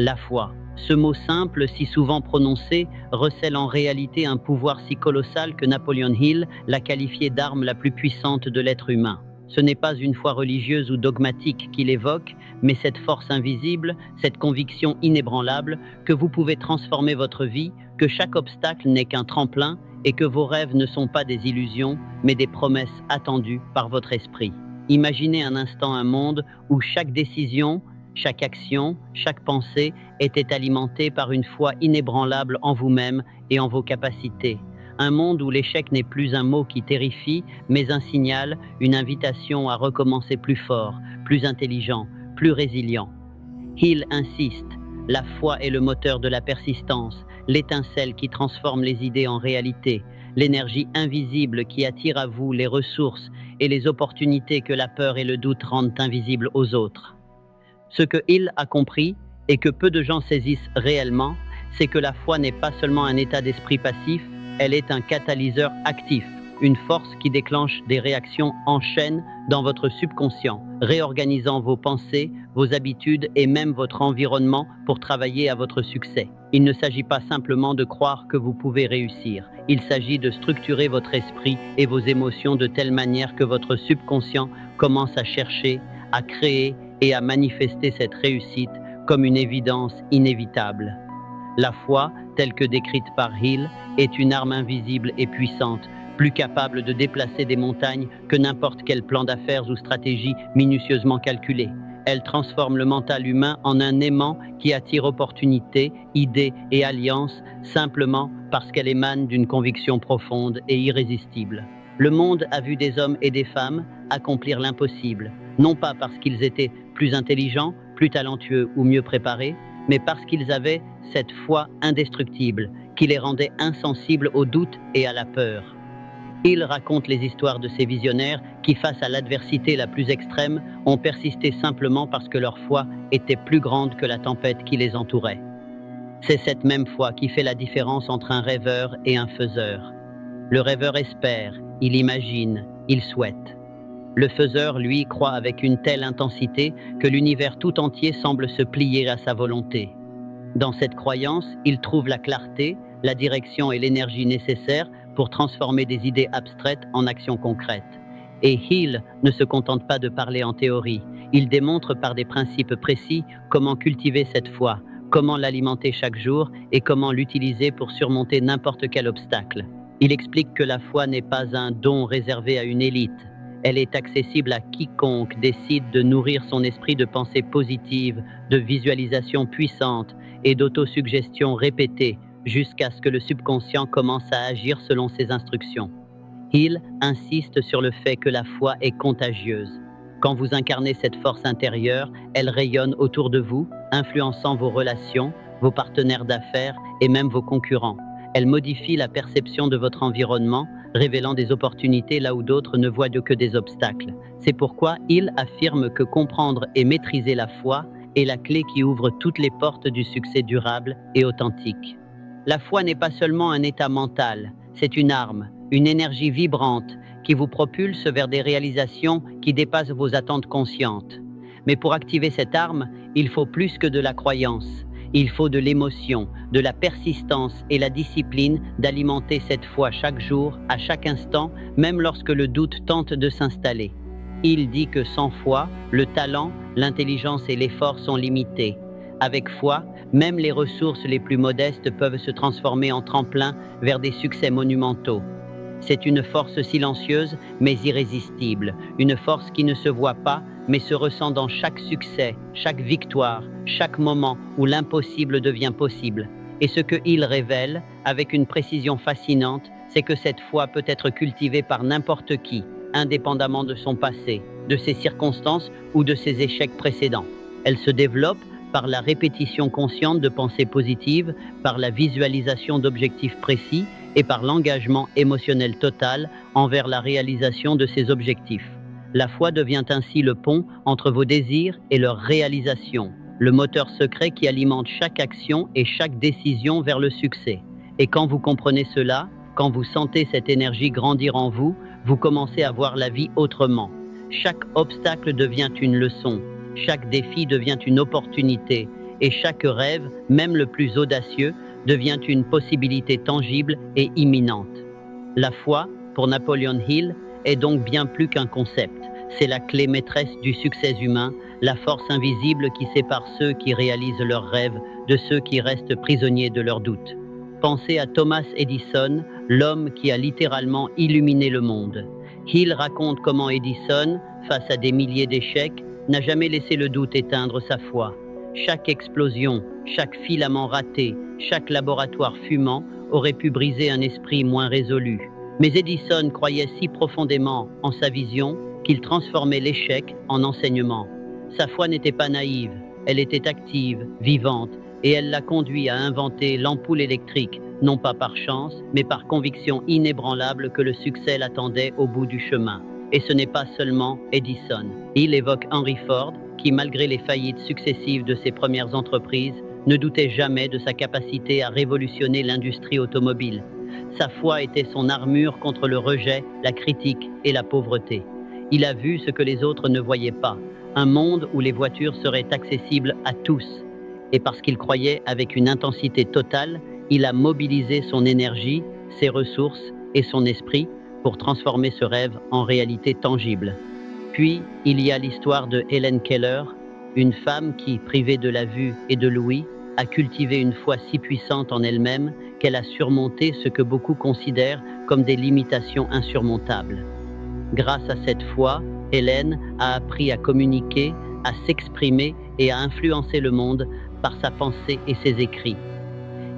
La foi. Ce mot simple, si souvent prononcé, recèle en réalité un pouvoir si colossal que Napoleon Hill l'a qualifié d'arme la plus puissante de l'être humain. Ce n'est pas une foi religieuse ou dogmatique qu'il évoque, mais cette force invisible, cette conviction inébranlable que vous pouvez transformer votre vie, que chaque obstacle n'est qu'un tremplin et que vos rêves ne sont pas des illusions, mais des promesses attendues par votre esprit. Imaginez un instant un monde où chaque décision, chaque action, chaque pensée était alimentée par une foi inébranlable en vous-même et en vos capacités. Un monde où l'échec n'est plus un mot qui terrifie, mais un signal, une invitation à recommencer plus fort, plus intelligent, plus résilient. Hill insiste, la foi est le moteur de la persistance, l'étincelle qui transforme les idées en réalité, l'énergie invisible qui attire à vous les ressources et les opportunités que la peur et le doute rendent invisibles aux autres. Ce que Hill a compris, et que peu de gens saisissent réellement, c'est que la foi n'est pas seulement un état d'esprit passif, elle est un catalyseur actif, une force qui déclenche des réactions en chaîne dans votre subconscient, réorganisant vos pensées, vos habitudes et même votre environnement pour travailler à votre succès. Il ne s'agit pas simplement de croire que vous pouvez réussir, il s'agit de structurer votre esprit et vos émotions de telle manière que votre subconscient commence à chercher, à créer et à manifester cette réussite comme une évidence inévitable. La foi, telle que décrite par Hill, est une arme invisible et puissante, plus capable de déplacer des montagnes que n'importe quel plan d'affaires ou stratégie minutieusement calculée. Elle transforme le mental humain en un aimant qui attire opportunités, idées et alliances simplement parce qu'elle émane d'une conviction profonde et irrésistible. Le monde a vu des hommes et des femmes accomplir l'impossible, non pas parce qu'ils étaient plus intelligents, plus talentueux ou mieux préparés, mais parce qu'ils avaient cette foi indestructible qui les rendait insensibles au doute et à la peur. Il raconte les histoires de ces visionnaires qui, face à l'adversité la plus extrême, ont persisté simplement parce que leur foi était plus grande que la tempête qui les entourait. C'est cette même foi qui fait la différence entre un rêveur et un faiseur. Le rêveur espère, il imagine, il souhaite. Le faiseur, lui, croit avec une telle intensité que l'univers tout entier semble se plier à sa volonté. Dans cette croyance, il trouve la clarté, la direction et l'énergie nécessaires pour transformer des idées abstraites en actions concrètes. Et Hill ne se contente pas de parler en théorie, il démontre par des principes précis comment cultiver cette foi, comment l'alimenter chaque jour et comment l'utiliser pour surmonter n'importe quel obstacle. Il explique que la foi n'est pas un don réservé à une élite. Elle est accessible à quiconque décide de nourrir son esprit de pensées positives, de visualisation puissante et d'autosuggestion répétée jusqu'à ce que le subconscient commence à agir selon ses instructions. Hill insiste sur le fait que la foi est contagieuse. Quand vous incarnez cette force intérieure, elle rayonne autour de vous, influençant vos relations, vos partenaires d'affaires et même vos concurrents. Elle modifie la perception de votre environnement, révélant des opportunités là où d'autres ne voient que des obstacles. C'est pourquoi Hill affirme que comprendre et maîtriser la foi est la clé qui ouvre toutes les portes du succès durable et authentique. La foi n'est pas seulement un état mental, c'est une arme, une énergie vibrante qui vous propulse vers des réalisations qui dépassent vos attentes conscientes. Mais pour activer cette arme, il faut plus que de la croyance. Il faut de l'émotion, de la persistance et la discipline d'alimenter cette foi chaque jour, à chaque instant, même lorsque le doute tente de s'installer. Il dit que sans foi, le talent, l'intelligence et l'effort sont limités. Avec foi, même les ressources les plus modestes peuvent se transformer en tremplin vers des succès monumentaux. C'est une force silencieuse mais irrésistible, une force qui ne se voit pas mais se ressent dans chaque succès, chaque victoire, chaque moment où l'impossible devient possible. Et ce que Hill révèle, avec une précision fascinante, c'est que cette foi peut être cultivée par n'importe qui, indépendamment de son passé, de ses circonstances ou de ses échecs précédents. Elle se développe par la répétition consciente de pensées positives, par la visualisation d'objectifs précis et par l'engagement émotionnel total envers la réalisation de ces objectifs. La foi devient ainsi le pont entre vos désirs et leur réalisation, le moteur secret qui alimente chaque action et chaque décision vers le succès. Et quand vous comprenez cela, quand vous sentez cette énergie grandir en vous, vous commencez à voir la vie autrement. Chaque obstacle devient une leçon, chaque défi devient une opportunité, et chaque rêve, même le plus audacieux, devient une possibilité tangible et imminente. La foi, pour Napoleon Hill, est donc bien plus qu'un concept. C'est la clé maîtresse du succès humain, la force invisible qui sépare ceux qui réalisent leurs rêves de ceux qui restent prisonniers de leurs doutes. Pensez à Thomas Edison, l'homme qui a littéralement illuminé le monde. Hill raconte comment Edison, face à des milliers d'échecs, n'a jamais laissé le doute éteindre sa foi. Chaque explosion, chaque filament raté, chaque laboratoire fumant aurait pu briser un esprit moins résolu. Mais Edison croyait si profondément en sa vision qu'il transformait l'échec en enseignement. Sa foi n'était pas naïve, elle était active, vivante, et elle l'a conduit à inventer l'ampoule électrique, non pas par chance, mais par conviction inébranlable que le succès l'attendait au bout du chemin. Et ce n'est pas seulement Edison. Il évoque Henry Ford, qui malgré les faillites successives de ses premières entreprises, ne doutait jamais de sa capacité à révolutionner l'industrie automobile. Sa foi était son armure contre le rejet, la critique et la pauvreté. Il a vu ce que les autres ne voyaient pas, un monde où les voitures seraient accessibles à tous. Et parce qu'il croyait avec une intensité totale, il a mobilisé son énergie, ses ressources et son esprit pour transformer ce rêve en réalité tangible. Puis, il y a l'histoire de Helen Keller, une femme qui, privée de la vue et de l'ouïe, a cultivé une foi si puissante en elle-même qu'elle a surmonté ce que beaucoup considèrent comme des limitations insurmontables. Grâce à cette foi, Hélène a appris à communiquer, à s'exprimer et à influencer le monde par sa pensée et ses écrits.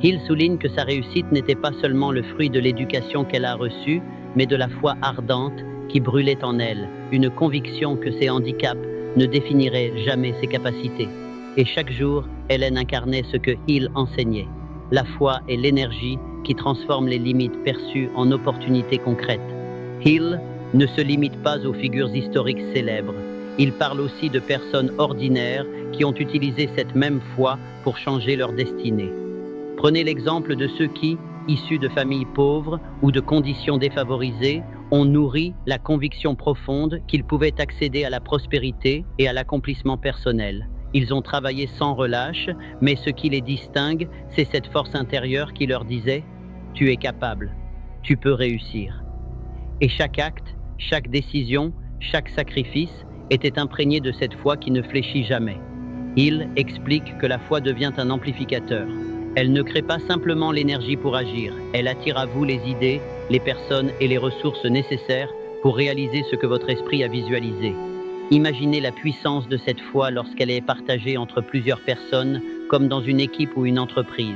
Hill souligne que sa réussite n'était pas seulement le fruit de l'éducation qu'elle a reçue, mais de la foi ardente qui brûlait en elle, une conviction que ses handicaps ne définiraient jamais ses capacités. Et chaque jour, Hélène incarnait ce que Hill enseignait. La foi est l'énergie qui transforme les limites perçues en opportunités concrètes. Hill ne se limite pas aux figures historiques célèbres. Il parle aussi de personnes ordinaires qui ont utilisé cette même foi pour changer leur destinée. Prenez l'exemple de ceux qui, issus de familles pauvres ou de conditions défavorisées, ont nourri la conviction profonde qu'ils pouvaient accéder à la prospérité et à l'accomplissement personnel. Ils ont travaillé sans relâche, mais ce qui les distingue, c'est cette force intérieure qui leur disait « Tu es capable, tu peux réussir ». Et chaque acte, chaque décision, chaque sacrifice était imprégné de cette foi qui ne fléchit jamais. Il explique que la foi devient un amplificateur. Elle ne crée pas simplement l'énergie pour agir, elle attire à vous les idées, les personnes et les ressources nécessaires pour réaliser ce que votre esprit a visualisé. Imaginez la puissance de cette foi lorsqu'elle est partagée entre plusieurs personnes, comme dans une équipe ou une entreprise.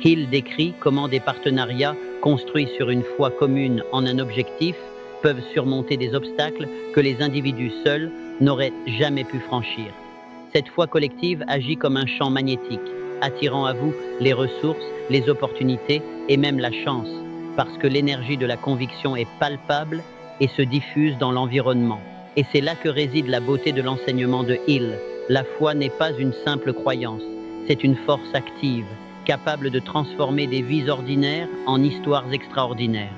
Hill décrit comment des partenariats construits sur une foi commune en un objectif peuvent surmonter des obstacles que les individus seuls n'auraient jamais pu franchir. Cette foi collective agit comme un champ magnétique, attirant à vous les ressources, les opportunités et même la chance, parce que l'énergie de la conviction est palpable et se diffuse dans l'environnement. Et c'est là que réside la beauté de l'enseignement de Hill. La foi n'est pas une simple croyance, c'est une force active, capable de transformer des vies ordinaires en histoires extraordinaires.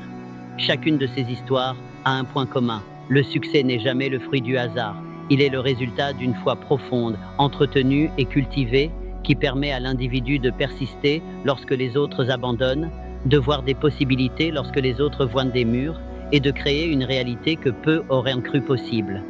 Chacune de ces histoires a un point commun. Le succès n'est jamais le fruit du hasard. Il est le résultat d'une foi profonde, entretenue et cultivée, qui permet à l'individu de persister lorsque les autres abandonnent, de voir des possibilités lorsque les autres voient des murs, et de créer une réalité que peu auraient cru possible.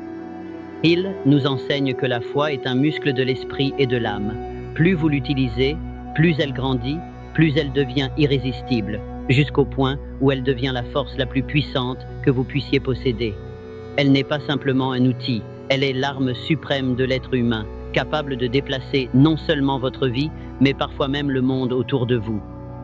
Hill nous enseigne que la foi est un muscle de l'esprit et de l'âme. Plus vous l'utilisez, plus elle grandit, plus elle devient irrésistible, jusqu'au point où elle devient la force la plus puissante que vous puissiez posséder. Elle n'est pas simplement un outil, elle est l'arme suprême de l'être humain, capable de déplacer non seulement votre vie, mais parfois même le monde autour de vous.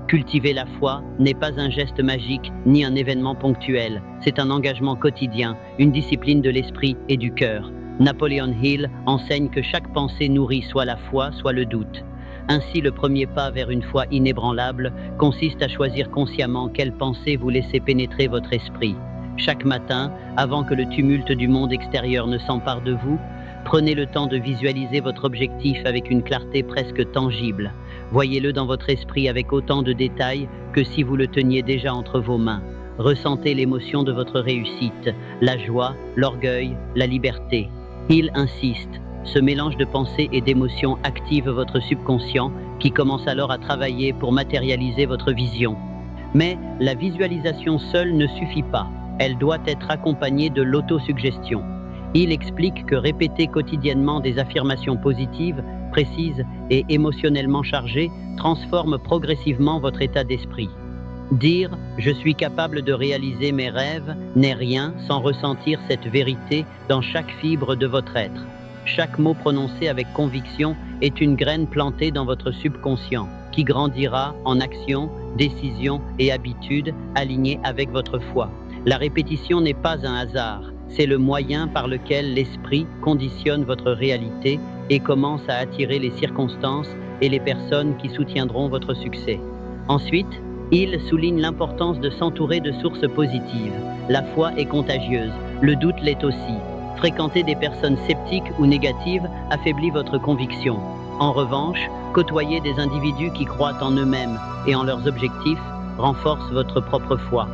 Cultiver la foi n'est pas un geste magique ni un événement ponctuel, c'est un engagement quotidien, une discipline de l'esprit et du cœur. Napoleon Hill enseigne que chaque pensée nourrit soit la foi, soit le doute. Ainsi, le premier pas vers une foi inébranlable consiste à choisir consciemment quelle pensée vous laissez pénétrer votre esprit. Chaque matin, avant que le tumulte du monde extérieur ne s'empare de vous, prenez le temps de visualiser votre objectif avec une clarté presque tangible. Voyez-le dans votre esprit avec autant de détails que si vous le teniez déjà entre vos mains. Ressentez l'émotion de votre réussite, la joie, l'orgueil, la liberté. Il insiste, Ce mélange de pensées et d'émotions active votre subconscient qui commence alors à travailler pour matérialiser votre vision. Mais la visualisation seule ne suffit pas. Elle doit être accompagnée de l'autosuggestion. Il explique que répéter quotidiennement des affirmations positives, précises et émotionnellement chargées transforme progressivement votre état d'esprit. Dire « je suis capable de réaliser mes rêves » n'est rien sans ressentir cette vérité dans chaque fibre de votre être. Chaque mot prononcé avec conviction est une graine plantée dans votre subconscient qui grandira en actions, décisions et habitudes alignées avec votre foi. La répétition n'est pas un hasard, c'est le moyen par lequel l'esprit conditionne votre réalité et commence à attirer les circonstances et les personnes qui soutiendront votre succès. Ensuite, il souligne l'importance de s'entourer de sources positives. La foi est contagieuse, le doute l'est aussi. Fréquenter des personnes sceptiques ou négatives affaiblit votre conviction. En revanche, côtoyer des individus qui croient en eux-mêmes et en leurs objectifs renforce votre propre foi.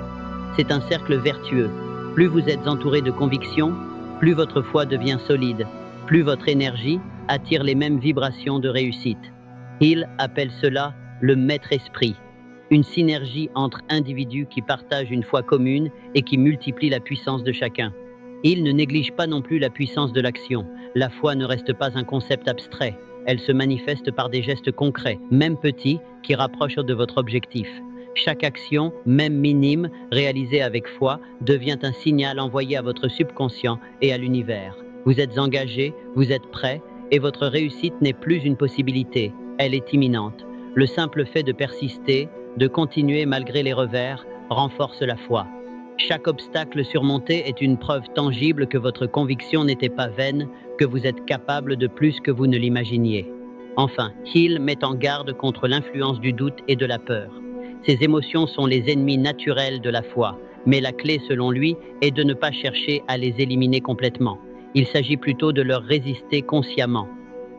C'est un cercle vertueux. Plus vous êtes entouré de convictions, plus votre foi devient solide, plus votre énergie attire les mêmes vibrations de réussite. Hill appelle cela le maître-esprit, une synergie entre individus qui partagent une foi commune et qui multiplient la puissance de chacun. Il ne néglige pas non plus la puissance de l'action. La foi ne reste pas un concept abstrait. Elle se manifeste par des gestes concrets, même petits, qui rapprochent de votre objectif. Chaque action, même minime, réalisée avec foi, devient un signal envoyé à votre subconscient et à l'univers. Vous êtes engagé, vous êtes prêt, et votre réussite n'est plus une possibilité, elle est imminente. Le simple fait de persister, de continuer malgré les revers, renforce la foi. Chaque obstacle surmonté est une preuve tangible que votre conviction n'était pas vaine, que vous êtes capable de plus que vous ne l'imaginiez. Enfin, Hill met en garde contre l'influence du doute et de la peur. Ces émotions sont les ennemis naturels de la foi, mais la clé, selon lui, est de ne pas chercher à les éliminer complètement. Il s'agit plutôt de leur résister consciemment.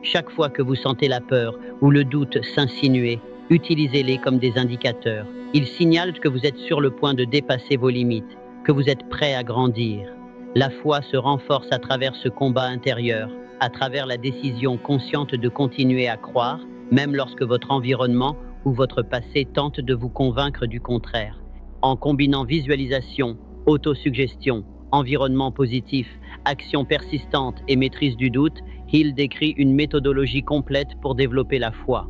Chaque fois que vous sentez la peur ou le doute s'insinuer, utilisez-les comme des indicateurs. Ils signalent que vous êtes sur le point de dépasser vos limites, que vous êtes prêt à grandir. La foi se renforce à travers ce combat intérieur, à travers la décision consciente de continuer à croire, même lorsque votre environnement ou votre passé tente de vous convaincre du contraire. En combinant visualisation, autosuggestion, environnement positif, action persistante et maîtrise du doute, Hill décrit une méthodologie complète pour développer la foi.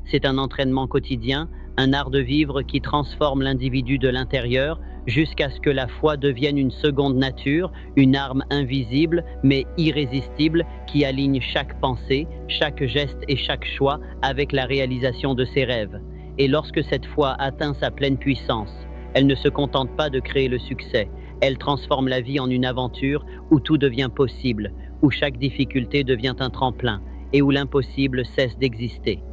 C'est un entraînement quotidien, un art de vivre qui transforme l'individu de l'intérieur jusqu'à ce que la foi devienne une seconde nature, une arme invisible mais irrésistible qui aligne chaque pensée, chaque geste et chaque choix avec la réalisation de ses rêves. Et lorsque cette foi atteint sa pleine puissance, elle ne se contente pas de créer le succès, elle transforme la vie en une aventure où tout devient possible, où chaque difficulté devient un tremplin et où l'impossible cesse d'exister.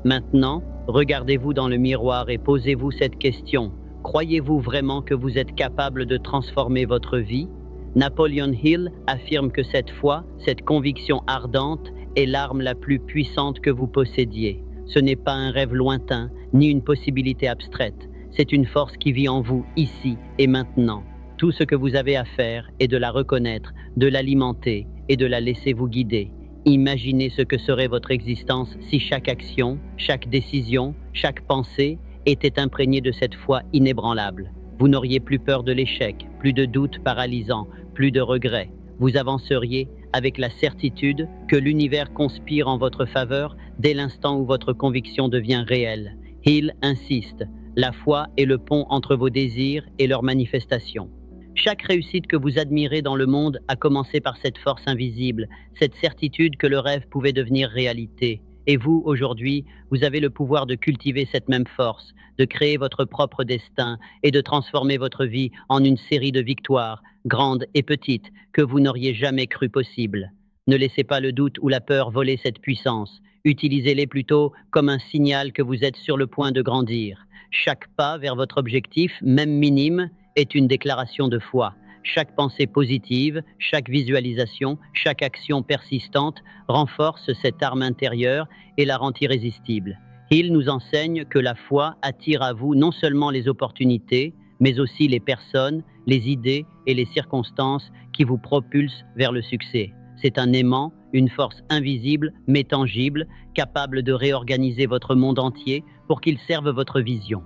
Maintenant, regardez-vous dans le miroir et posez-vous cette question. Croyez-vous vraiment que vous êtes capable de transformer votre vie? Napoleon Hill affirme que cette foi, cette conviction ardente, est l'arme la plus puissante que vous possédiez. Ce n'est pas un rêve lointain, ni une possibilité abstraite. C'est une force qui vit en vous, ici et maintenant. Tout ce que vous avez à faire est de la reconnaître, de l'alimenter et de la laisser vous guider. Imaginez ce que serait votre existence si chaque action, chaque décision, chaque pensée était imprégnée de cette foi inébranlable. Vous n'auriez plus peur de l'échec, plus de doutes paralysants, plus de regrets. Vous avanceriez avec la certitude que l'univers conspire en votre faveur dès l'instant où votre conviction devient réelle. Hill insiste, la foi est le pont entre vos désirs et leur manifestation. Chaque réussite que vous admirez dans le monde a commencé par cette force invisible, cette certitude que le rêve pouvait devenir réalité. Et vous, aujourd'hui, vous avez le pouvoir de cultiver cette même force, de créer votre propre destin et de transformer votre vie en une série de victoires, grandes et petites, que vous n'auriez jamais cru possible. Ne laissez pas le doute ou la peur voler cette puissance. Utilisez-les plutôt comme un signal que vous êtes sur le point de grandir. Chaque pas vers votre objectif, même minime, est une déclaration de foi. Chaque pensée positive, chaque visualisation, chaque action persistante renforce cette arme intérieure et la rend irrésistible. Il nous enseigne que la foi attire à vous non seulement les opportunités, mais aussi les personnes, les idées et les circonstances qui vous propulsent vers le succès. C'est un aimant, une force invisible, mais tangible, capable de réorganiser votre monde entier pour qu'il serve votre vision.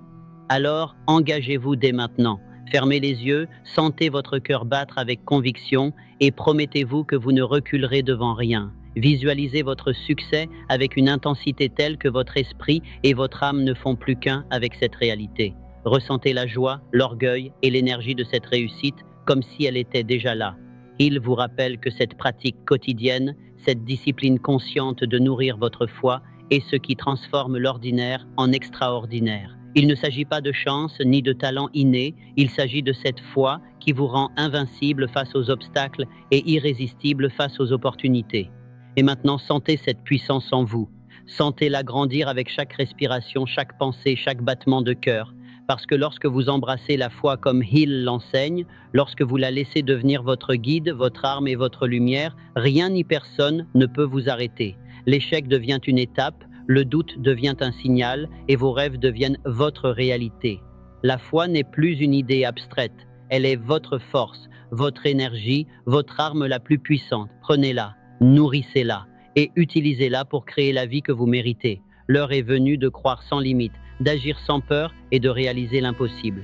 Alors, engagez-vous dès maintenant. Fermez les yeux, sentez votre cœur battre avec conviction et promettez-vous que vous ne reculerez devant rien. Visualisez votre succès avec une intensité telle que votre esprit et votre âme ne font plus qu'un avec cette réalité. Ressentez la joie, l'orgueil et l'énergie de cette réussite comme si elle était déjà là. Il vous rappelle que cette pratique quotidienne, cette discipline consciente de nourrir votre foi est ce qui transforme l'ordinaire en extraordinaire. Il ne s'agit pas de chance ni de talent inné, il s'agit de cette foi qui vous rend invincible face aux obstacles et irrésistible face aux opportunités. Et maintenant, sentez cette puissance en vous. Sentez-la grandir avec chaque respiration, chaque pensée, chaque battement de cœur. Parce que lorsque vous embrassez la foi comme Hill l'enseigne, lorsque vous la laissez devenir votre guide, votre arme et votre lumière, rien ni personne ne peut vous arrêter. L'échec devient une étape, le doute devient un signal et vos rêves deviennent votre réalité. La foi n'est plus une idée abstraite, elle est votre force, votre énergie, votre arme la plus puissante. Prenez-la, nourrissez-la et utilisez-la pour créer la vie que vous méritez. L'heure est venue de croire sans limite, d'agir sans peur et de réaliser l'impossible.